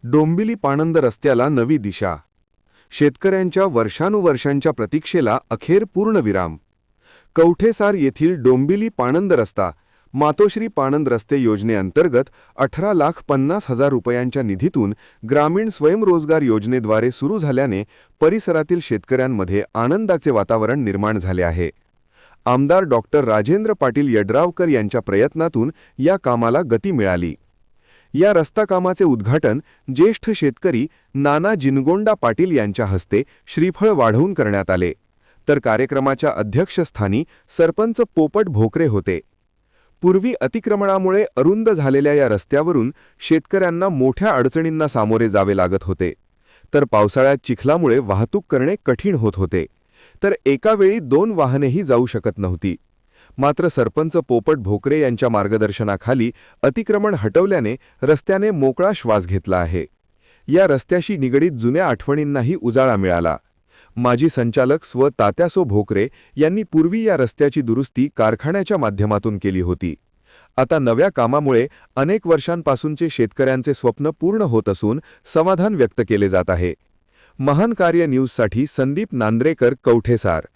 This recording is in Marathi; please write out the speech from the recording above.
डोंबिवली पाणंद रस्त्याला नवी दिशा. शेतकऱ्यांच्या वर्षानुवर्षांच्या प्रतीक्षेला अखेर पूर्णविराम. कवठेसार येथील डोंबिवली पाणंद रस्ता मातोश्री पाणंद रस्ते योजनेअंतर्गत 18,50,000 रुपयांच्या निधीतून ग्रामीण स्वयंरोजगार योजनेद्वारे सुरू झाल्याने परिसरातील शेतकऱ्यांमध्ये आनंदाचे वातावरण निर्माण झाले आहे. आमदार डॉक्टर राजेंद्र पाटील यड्रावकर यांच्या प्रयत्नातून या कामाला गती मिळाली. या रस्ता कामाचे उद्घाटन ज्येष्ठ शेतकरी नाना जिनगोंडा पाटील यांच्या हस्ते श्रीफळ वाढवून करण्यात आले, तर कार्यक्रमाच्या अध्यक्षस्थानी सरपंच पोपट भोकरे होते. पूर्वी अतिक्रमणामुळे अरुंद झालेल्या या रस्त्यावरून शेतकऱ्यांना मोठ्या अडचणींना सामोरे जावे लागत होते, तर पावसाळ्यात चिखलामुळे वाहतूक करणे कठीण होत होते, तर एका वेळी 2 वाहनेही जाऊ शकत नव्हती. मात्र सरपंच पोपट भोकरे यांच्या मार्गदर्शनाखाली अतिक्रमण हटवल्याने रस्त्याने मोकळा श्वास घेतला आहे. या रस्त्याशी निगडीत जुन्या आठवणींनाही उजाळा मिळाला. माजी संचालक तात्यासो भोकरे यांनी पूर्वी या रस्त्याची दुरुस्ती कारखान्याच्या माध्यमातून केली होती. आता नव्या कामामुळे अनेक वर्षांपासूनचे शेतकऱ्यांचे स्वप्न पूर्ण होत असून समाधान व्यक्त केले जात आहे. महान कार्य न्यूजसाठी संदीप नांद्रेकर, कवठेसार.